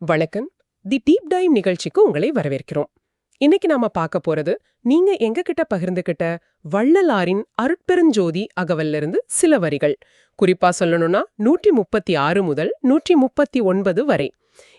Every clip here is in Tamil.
வணக்கம். தி டீப் டைவ் நிகழ்ச்சிக்கு உங்களை வரவேற்கிறோம். இன்னைக்கு நாம பார்க்க போறது நீங்க எங்ககிட்ட பகிர்ந்துகிட்ட வள்ளலாரின் அருட்பெருஞ்சோதி அகவல்ல இருந்து சில வரிகள். குறிப்பா சொல்லணும்னா 136 முதல் 139 வரை.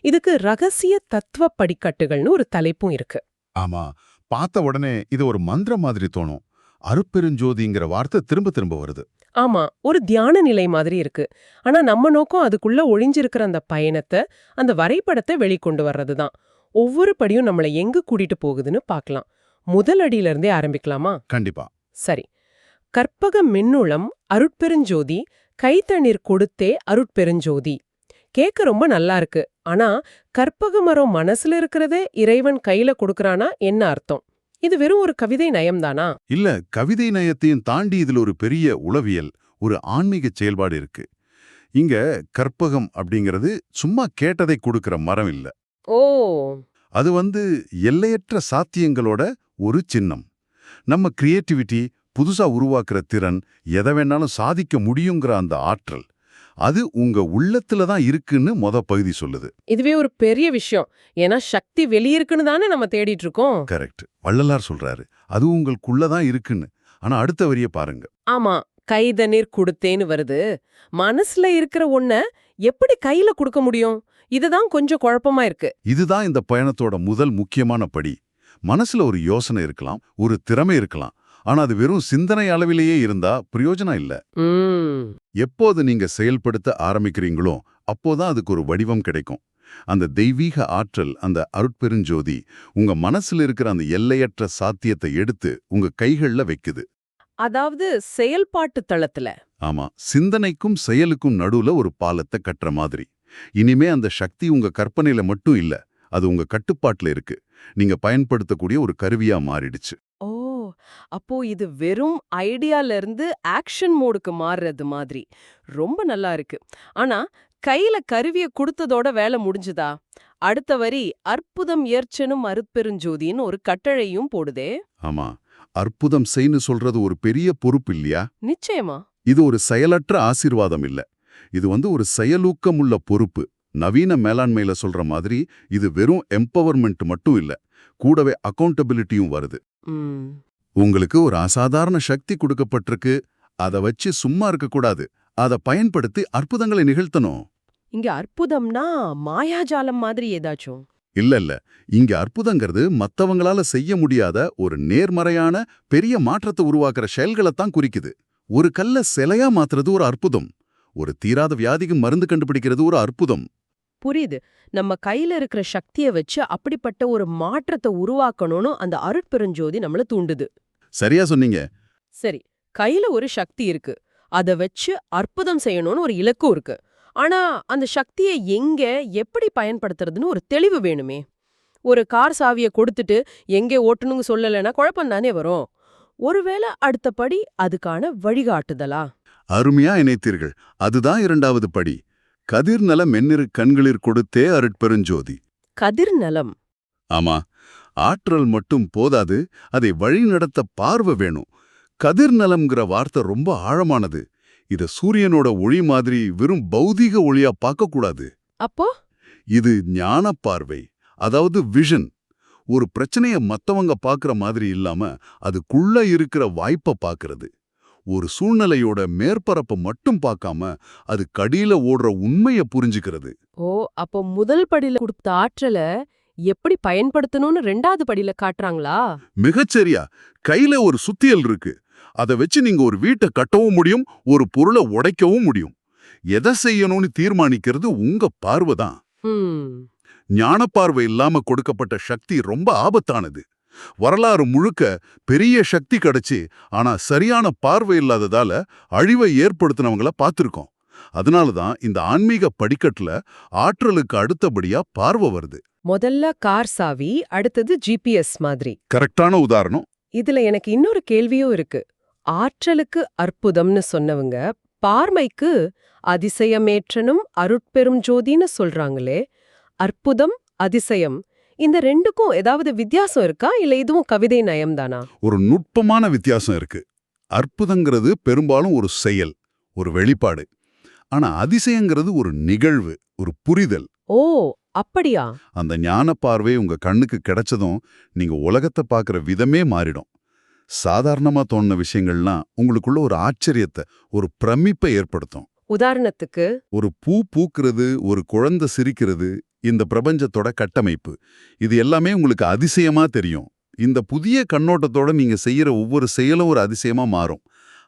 இதுக்கு ரகசிய தத்துவ படிக்கட்டுகள்னு ஒரு தலைப்பும் இருக்கு. ஆமா, பார்த்த உடனே இது ஒரு மந்திரம் மாதிரி தோணும். அருட்பெருஞ்சோதிங்கிற வார்த்தை திரும்ப திரும்ப வருது. ஆமா, ஒரு தியான நிலை மாதிரி இருக்கு. ஆனா நம்ம நோக்கம் அதுக்குள்ள ஒளிஞ்சிருக்கிற அந்த பயணத்தை, அந்த வரைபடத்தை வெளிக்கொண்டு வர்றதுதான். ஒவ்வொரு படியும் நம்மளை எங்க கூட்டிட்டு போகுதுன்னு பார்க்கலாம். முதல் அடியில இருந்தே ஆரம்பிக்கலாமா? கண்டிப்பா. சரி. கற்பக மின்னுளம் அருட்பெருஞ்சோதி கைத்தண்ணீர் கொடுத்தே அருட்பெருஞ்சோதி. கேட்க ரொம்ப நல்லா இருக்கு. ஆனா கற்பக மரம் மனசுல இருக்கிறதே இறைவன் கையில கொடுக்கறானா என்ன அர்த்தம்? இது வெறும் ஒரு கவிதை நயம்தானா? இல்ல, கவிதை நயத்தையும் தாண்டி இதுல ஒரு பெரிய உளவியல், ஒரு ஆன்மீக செயல்பாடு இருக்கு. இங்க கற்பகம் அப்படிங்கிறது சும்மா கேட்டதை கொடுக்கிற மரம் இல்ல. ஓ, அது எல்லையற்ற சாத்தியங்களோட ஒரு சின்னம். நம்ம கிரியேட்டிவிட்டி, புதுசா உருவாக்குற திறன், எதை வேணாலும் சாதிக்க முடியுங்கிற அந்த ஆற்றல், அது உங்க உள்ளத்துல தான் இருக்குன்னு பகுதி சொல்லுது. இதுவே ஒரு பெரிய விஷயம். ஏன்னா சக்தி வெளியிருக்குன்னு தானே நம்ம தேடிட்டு இருக்கோம். கரெக்ட். வள்ளலார் சொல்றாரு, அது உங்களுக்குள்ளதான் இருக்குன்னு. ஆனா அடுத்த வரிய பாருங்க. ஆமா, கைதண்ணீர் கொடுத்தேன்னு வருது. மனசுல இருக்கிற ஒன்ன எப்படி கையில கொடுக்க முடியும்? இதுதான் கொஞ்சம் குழப்பமா இருக்கு. இதுதான் இந்த பயணத்தோட முதல் முக்கியமான படி. மனசுல ஒரு யோசனை இருக்கலாம், ஒரு திறமை இருக்கலாம். ஆனா அது வெறும் சிந்தனை அளவிலேயே இருந்தா பிரயோஜனம் இல்ல. எப்போது நீங்க செயல்படுத்த ஆரம்பிக்கிறீங்களோ அப்போதான் அதுக்கு ஒரு வடிவம் கிடைக்கும். அந்த தெய்வீக ஆற்றல், அந்த அருட்பெருஞ்சோதி உங்க மனசுல இருக்கிற அந்த எல்லையற்ற சாத்தியத்தை எடுத்து உங்க கைகள்ல வைக்குது. அதாவது செயல்பாட்டு தளத்துல. ஆமா, சிந்தனைக்கும் செயலுக்கும் நடுவுல ஒரு பாலத்தை கட்டுற மாதிரி. இனிமே அந்த சக்தி உங்க கற்பனையில மட்டும் இல்ல, அது உங்க கட்டுப்பாட்டுல இருக்கு. நீங்க பயன்படுத்தக்கூடிய ஒரு கருவியா மாறிடுச்சு. ஓ, அப்போ இது வெறும் ஐடியால இருந்து ஆக்ஷன் மோடுக்கு மாறுறது மாதிரி. ரொம்ப நல்லா இருக்கு. ஆனா கையில கருவிய கொடுத்ததோட வேலை முடிஞ்சுதா? அடுத்த வரி அற்புதம் ஏற்சனும் அருட்பெருஞ்சோதின்னு ஒரு கட்டளையும் போடுதே. ஆமா, அற்புதம் செய்ன்னு சொல்றது ஒரு பெரிய பொறுப்பு இல்லையா? நிச்சயமா. இது ஒரு செயலற்ற ஆசீர்வாதம் இல்ல. இது ஒரு செயலூக்கமுள்ள பொறுப்பு. நவீன மேலாண்மையில சொல்ற மாதிரி இது வெறும் எம்பவர்மெண்ட் மட்டும் இல்ல, கூடவே அக்கௌண்டபிலிட்டியும் வருது. உங்களுக்கு ஒரு அசாதாரண சக்தி கொடுக்கப்பட்டிருக்கு. அதை வச்சு சும்மா இருக்கக்கூடாது. அதை பயன்படுத்தி அற்புதங்களை நிகழ்த்தணும். இங்க அற்புதம்னா மாயாஜாலம் மாதிரி ஏதாச்சும்? இல்ல. இங்க அற்புதங்கிறது மத்தவங்களால செய்ய முடியாத ஒரு நேர்மறையான பெரிய மாற்றத்தை உருவாக்குற செயல்களைத்தான் குறிக்குது. ஒரு கல்ல சிலையா மாத்துறது ஒரு அற்புதம். ஒரு தீராத வியாதிக்கு மருந்து கண்டுபிடிக்கிறது ஒரு அற்புதம். புரியுது. நம்ம கையில இருக்கிற சக்தியை வச்சு அப்படிப்பட்ட ஒரு மாற்றத்தை உருவாக்கணும்னு அந்த அருட்பெருஞ்சோதி நம்மள தூண்டுது. சரியா சொன்னீங்க. சரி, கையில ஒரு சக்தி இருக்கு. அத வச்சு அற்புதம் செய்யணும்னு ஒரு இலக்கும் இருக்கு. ஆனா அந்த சக்தியை எங்க எப்படி பயன்படுத்துறதுன்னு ஒரு தெளிவு வேணுமே. ஒரு கார் சாவியை கொடுத்துட்டு எங்கே ஓட்டணுங்க சொல்லலைன்னா குழப்பம் தானே வரும். ஒருவேளை அடுத்த படி அதுக்கான வழிகாட்டுதலா? அருமையா இணைத்தீர்கள். அதுதான் இரண்டாவது படி. கதிர்நல மென்னிரு கண்களிற் கொடுத்தே அருட்பெருஞ்சோதி. கதிர்நலம். ஆமா, ஆற்றல் மட்டும் போதாது, அதை வழி நடத்த பார்வை வேணும். கதிர்நலம்ங்கிற வார்த்தை ரொம்ப ஆழமானது. இத சூரியனோட ஒளி மாதிரி வெறும் பௌதீக ஒளியா பார்க்கக்கூடாது. அப்போ இது ஞான பார்வை, அதாவது விஷன். ஒரு பிரச்சனைய மத்தவங்க பார்க்கற மாதிரி இல்லாம அதுக்குள்ள இருக்கிற வாய்ப்பை பார்க்கறது. ஒரு சூழ்நிலையோட மேற்பரப்பை மட்டும் பார்க்காம அது கடியில ஓடுற உண்மைய புரிஞ்சுக்கிறது. ஓ, அப்போ முதல் படியில கொடுத்த ஆற்றல எப்படி பயன்படுத்தணும்னு ரெண்டாவது படியில காட்டுறாங்களா? மிகச்சரியா. கையில ஒரு சுத்தியல் இருக்கு. அதை வச்சு நீங்க ஒரு வீட்டை கட்டவும் முடியும், ஒரு பொருளை உடைக்கவும் முடியும். எதை செய்யணும்னு தீர்மானிக்கிறது உங்க பார்வைதான். ஞான பார்வை இல்லாம கொடுக்கப்பட்ட சக்தி ரொம்ப ஆபத்தானது. வரலாறு முழுக்க பெரிய சக்தி கிடைச்சு ஆனா சரியான பார்வை இல்லாததால அழிவை ஏற்படுத்தினவங்கள பார்த்திருக்கோம். அதனாலதான் இந்த ஆன்மீக படிக்கட்டுல ஆற்றலுக்கு அடுத்தபடியா பார்வை வருது. முதல்ல கார் சாவி, அடுத்தது ஜிபிஎஸ் மாதிரி. கரெக்டான உதாரணம். இதுல எனக்கு இன்னொரு கேள்வியும் இருக்கு. ஆற்றலுக்கு அற்புதம்னு சொன்னவங்க பார்மைக்கு அதிசயமேற்றனும் அருட்பெரும் ஜோதின்னு சொல்றாங்களே. அற்புதம், அதிசயம், இந்த ரெண்டுக்கும் ஏதாவது வித்தியாசம் இருக்கா, இல்ல இதுவும் கவிதை நயம்தானா? ஒரு நுட்பமான வித்தியாசம் இருக்கு. அற்புதங்கிறது பெரும்பாலும் ஒரு செயல், ஒரு வெளிப்பாடு. ஆனா அதிசயங்கிறது ஒரு நிகழ்வு, ஒரு புரிதல். ஓ, அப்படியா? அந்த ஞான பார்வை உங்க கண்ணுக்கு கிடைச்சதும் நீங்க உலகத்தை பார்க்குற விதமே மாறிடும். சாதாரணமா தோணுன விஷயங்கள்லாம் உங்களுக்குள்ள ஒரு ஆச்சரியத்தை, ஒரு பிரமிப்பை ஏற்படுத்தும். உதாரணத்துக்கு? ஒரு பூ பூக்கிறது, ஒரு குழந்தை சிரிக்கிறது, இந்த பிரபஞ்சத்தோட கட்டமைப்பு, இது எல்லாமே உங்களுக்கு அதிசயமா தெரியும். இந்த புதிய கண்ணோட்டத்தோட நீங்க செய்யற ஒவ்வொரு செயலும் ஒரு அதிசயமா மாறும்.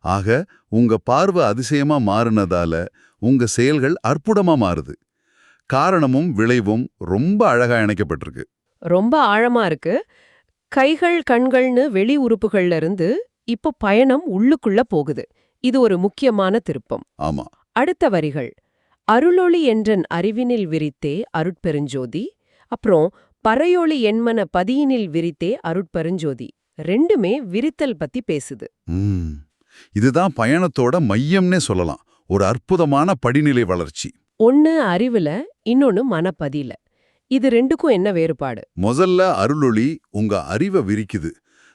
ஆக உங்க பார்வை அதிசயமா மாறுனதால உங்க செயல்கள் அற்புதமா மாறுது. காரணமும் விளைவும் ரொம்ப அழகா இணைக்கப்பட்டிருக்கு. ரொம்ப ஆழமா இருக்கு. கைகள் கண்கள்னு வெளி உறுப்புகள்ல இருந்து இப்போ பயணம் உள்ளுக்குள்ள போகுது. இது ஒரு முக்கியமான திருப்பம். ஆமா, அடுத்த வரிகள், அருளொளி என்றன் அறிவினில் விரித்தே அருட்பெருஞ்சோதி, அப்புறம் பறையொளி என்மன பதியினில் விரித்தே அருட்பெருஞ்சோதி. ரெண்டுமே விரித்தல் பத்தி பேசுது. ம். இதுதான் பயணத்தோட மையம்னே சொல்லலாம். ஒரு அற்புதமான படிநிலை வளர்ச்சி. ஒன்னு அறிவுல, இன்னொன்னு மனப்பதியில. இது ரெண்டுக்கும் என்ன வேறுபாடு? முதல்ல அருளொளி உங்க அறிவை விரிக்குது.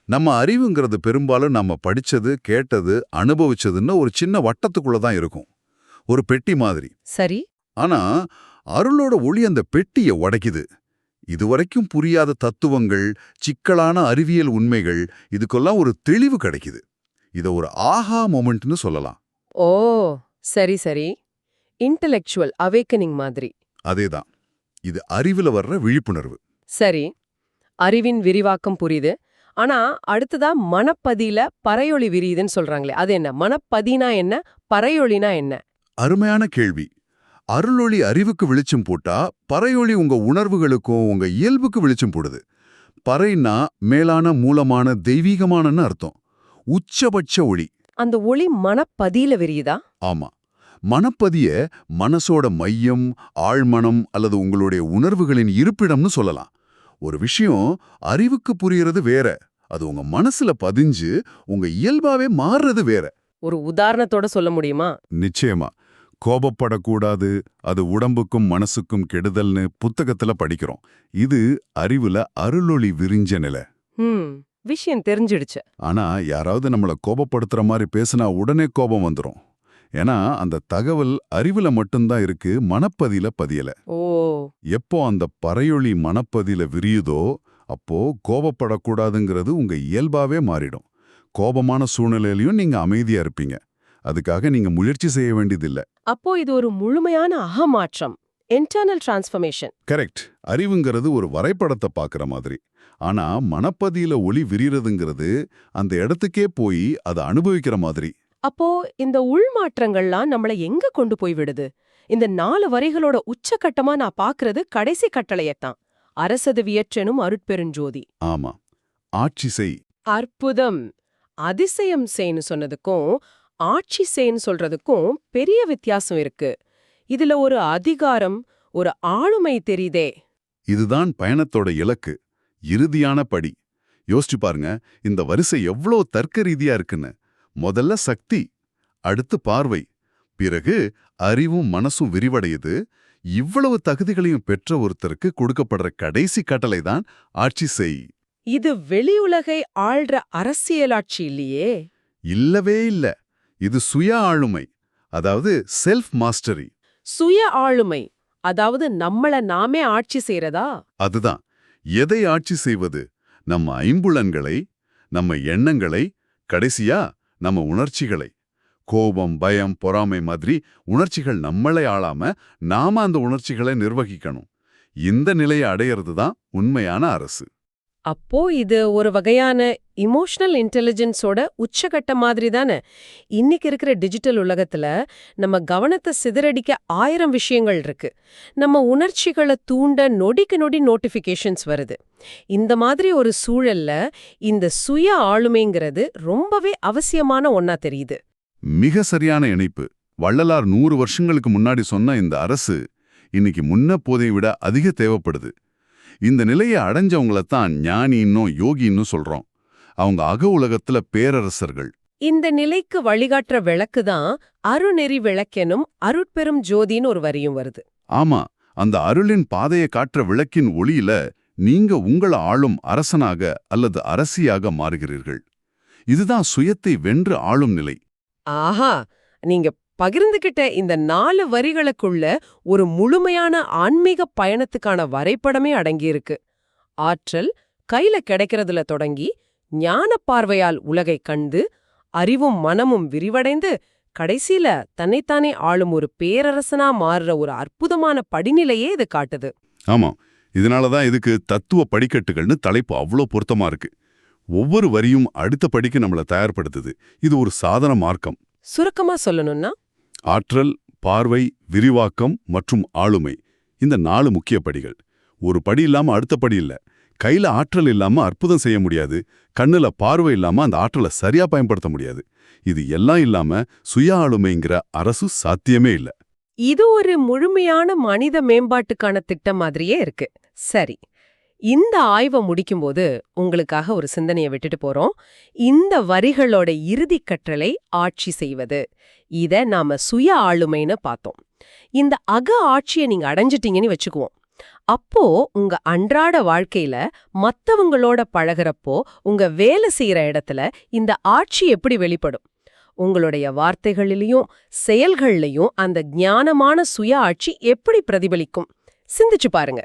நம்ம அறிவுங்கிறது பெரும்பாலும் நம்ம படிச்சது, கேட்டது, அனுபவிச்சதுன்னு ஒரு சின்ன வட்டத்துக்குள்ள தான் இருக்கும். ஒரு பெட்டி மாதிரி. சரி. ஆனா அருளோட ஒளி அந்த பெட்டியை உடைக்குது. இதுவரைக்கும் புரியாத தத்துவங்கள், சிக்கலான அறிவியல் உண்மைகள், இதுக்கெல்லாம் ஒரு தெளிவு கிடைக்குது. இத ஒரு ஆஹா மொமெண்ட்னு சொல்லலாம். ஓ, சரி சரி. இன்டெலெக்சுவல் அவேக்கனிங் மாதிரி. அதேதான். இது அறிவுல வர்ற விழிப்புணர்வு. சரி, அறிவின் விரிவாக்கம் புரியுது. ஆனா அடுத்ததா மனப்பதியில பறையொளி விரியுதுன்னு சொல்றாங்களே, அது என்ன? மனப்பதினா என்ன, பறையொளினா என்ன? அருமையான கேள்வி. அருளொளி அறிவுக்கு வெளிச்சம் போட்டா, பறையொளி உங்க உணர்வுகளுக்கும் உங்க இயல்புக்கு வெளிச்சம் போடுது. பறைன்னா மேலான, மூலமான, தெய்வீகமானன்னு அர்த்தம். உச்சபட்ச ஒளி. அந்த ஒளி மனப்பதியில விரியுதா? ஆமா. மனப்பதிய மனசோட மையம், ஆழ்மனம் அல்லது உங்களுடைய உணர்வுகளின் இருப்பிடம்னு சொல்லலாம். ஒரு விஷயம் அறிவுக்கு புரியறது வேற, அது உங்க மனசுல பதிஞ்சு உங்க இயல்பாவே மாறுறது வேற. ஒரு உதாரணத்தோட சொல்ல முடியுமா? நிச்சயமா. கோபப்படக்கூடாது, அது உடம்புக்கும் மனசுக்கும் கெடுதல்னு புத்தகத்துல படிக்கிறோம். இது அறிவுல அருளொளி விரிஞ்ச நிலை. விஷயம் தெரிஞ்சிடுச்சு. ஆனா யாராவது நம்மள கோபப்படுத்துற மாதிரி பேசினா உடனே கோபம் வந்துரும். ஏன்னா அந்த தகவல் அறிவுல மட்டும்தான் இருக்கு, மனப்பதியில பதியல. ஓ, எப்போ அந்த பறையொளி மனப்பதியில விரியுதோ அப்போ கோபப்படக்கூடாதுங்கிறது உங்க இயல்பாவே மாறிடும். கோபமான சூழ்நிலையிலையும் நீங்க அமைதியா இருப்பீங்க. அதுக்காக நீங்க முயற்சி செய்ய வேண்டியதில்ல. அப்போ இது ஒரு முழுமையான அகமாற்றம், இன்டர்னல் டிரான்ஸ்ஃபர்மேஷன். கரெக்ட். அறிவுங்கிறது ஒரு வரைபடத்தை பார்க்குற மாதிரி. ஆனா மனப்பதியில ஒளி விரியறதுங்கிறது அந்த இடத்துக்கே போய் அதை அனுபவிக்கிற மாதிரி. அப்போ இந்த உள்மாற்றங்கள்லாம் நம்மள எங்க கொண்டு போய் விடுது? இந்த 4 வரிகளோட உச்சகட்டமா நான் பாக்குறது கடைசி கட்டளையத்தான். அரசது வியற்றெனும் அருட்பெருஞ்சோதி. ஆமா. ஆட்சி செய். அற்புதம். அதிசயம் செய்ன்னு சொன்னதுக்கும் ஆட்சி செய்ன்னு சொல்றதுக்கும் பெரிய வித்தியாசம் இருக்கு. இதுல ஒரு அதிகாரம், ஒரு ஆளுமை தெரியுதே. இதுதான் பயணத்தோட இலக்கு, இறுதியான படி. யோசிச்சு பாருங்க, இந்த வரிசை எவ்வளோ தர்க்க ரீதியா இருக்குன்னு. முதல்ல சக்தி, அடுத்து பார்வை, பிறகு அறிவும் மனசும் விரிவடையுது. இவ்வளவு தகுதிகளையும் பெற்ற ஒருத்தருக்கு கொடுக்கப்படுற கடைசி கட்டளை தான் ஆட்சி செய். இது வெளியுலகை ஆள்ற அரசியலாட்சி இல்லையே. இல்லவே இல்ல. இது சுய ஆளுமை, அதாவது செல்ஃப் மாஸ்டரி. சுய ஆளுமை, அதாவது நம்மள நாமே ஆட்சி செய்யறதா? அதுதான். எதை ஆட்சி செய்வது? நம்ம ஐம்புலன்களை, நம்ம எண்ணங்களை, கடைசியா நம்ம உணர்ச்சிகளை. கோபம், பயம், பொறாமை மாதிரி உணர்ச்சிகள் நம்மளை ஆளாம நாம அந்த உணர்ச்சிகளை நிர்வகிக்கணும். இந்த நிலையை அடையிறது தான் உண்மையான அரசு. அப்போ இது ஒரு வகையான இமோஷனல் இன்டெலிஜென்ஸோட உச்சகட்ட மாதிரி தானே? இன்னைக்கு இருக்கிற டிஜிட்டல் உலகத்துல நம்ம கவனத்தை சிதறடிக்க 1000 விஷயங்கள் இருக்கு. நம்ம உணர்ச்சிகளை தூண்ட நொடிக்கு நொடி நோட்டிஃபிகேஷன்ஸ் வருது. இந்த மாதிரி ஒரு சூழல்ல இந்த சுய ஆளுமைங்கிறது ரொம்பவே அவசியமான ஒண்ணா தெரியுது. மிக சரியான இணைப்பு. வள்ளலார் 100 வருஷங்களுக்கு முன்னாடி சொன்ன இந்த அரசு இன்னைக்கு முன்ன போதை விட அதிக தேவைப்படுது. இந்த நிலையை அடைஞ்சவங்களத்தான் ஞானின்னும் யோகின்னும் சொல்றோம். அவங்க அக உலகத்துல பேரரசர்கள். இந்த நிலைக்கு வழிகாட்டுற விளக்கு தான் அருநெறி விளக்கெனும் அருட்பெரும் ஜோதின்னு ஒரு வரியும் வருது. ஆமா, அந்த அருளின் பாதையை காட்டுற விளக்கின் ஒளியில நீங்க உங்கள ஆளும் அரசனாக அல்லது அரசியாக மாறுகிறீர்கள். இதுதான் சுயத்தை வென்று ஆளும் நிலை. ஆஹா, நீங்க பகிர்ந்துகிட்ட இந்த 4 வரிகளுக்குள்ள ஒரு முழுமையான ஆன்மீக பயணத்துக்கான வரைபடமே அடங்கியிருக்கு. ஆற்றல் கையில கிடைக்கிறதுல தொடங்கி ஞான பார்வையால் உலகை கண்டு அறிவும் மனமும் விரிவடைந்து கடைசியில தன்னைத்தானே ஆளும் ஒரு பேரரசனா மாறுற ஒரு அற்புதமான படிநிலையே இது காட்டுது. ஆமா, இதனாலதான் இதுக்கு தத்துவ படிக்கட்டுகள்னு தலைப்பு அவ்வளோ பொருத்தமா இருக்கு. ஒவ்வொரு வரியும் அடுத்த படிக்கு நம்மள தயார்படுத்துது. இது ஒரு சாதன மார்க்கம். சுருக்கமா சொல்லணும்னா ஆற்றல், பார்வை, விரிவாக்கம் மற்றும் ஆளுமை, இந்த 4 முக்கிய படிகள். ஒரு படி இல்லாம அடுத்த படி இல்ல. கையில ஆற்றல் இல்லாம அற்புதம் செய்ய முடியாது. கண்ணுல பார்வை இல்லாம அந்த ஆற்றலை சரியா பயன்படுத்த முடியாது. இது எல்லாம் இல்லாம சுய ஆளுமைங்கிற அரசு சாத்தியமே இல்ல. இது ஒரு முழுமையான மனித மேம்பாட்டுக்கான திட்டம் மாதிரியே இருக்கு. சரி, இந்த ஆய்வை முடிக்கும்போது உங்களுக்காக ஒரு சிந்தனையை விட்டுட்டு போறோம். இந்த வரிகளோட இறுதி கற்றலை ஆட்சி செய்வது, இத நாம சுய ஆளுமைன்னு பார்த்தோம். இந்த அக ஆட்சியை நீங்க அடைஞ்சிட்டீங்கன்னு வச்சுக்குவோம். அப்போ உங்க அன்றாட வாழ்க்கையில மத்தவங்களோட பழகுறப்போ, உங்க வேலை செய்யற இடத்துல இந்த ஆட்சி எப்படி வெளிப்படும்? உங்களுடைய வார்த்தைகளிலையும் செயல்கள்லையும் அந்த ஞானமான சுய ஆட்சி எப்படி பிரதிபலிக்கும்? சிந்திச்சு பாருங்க.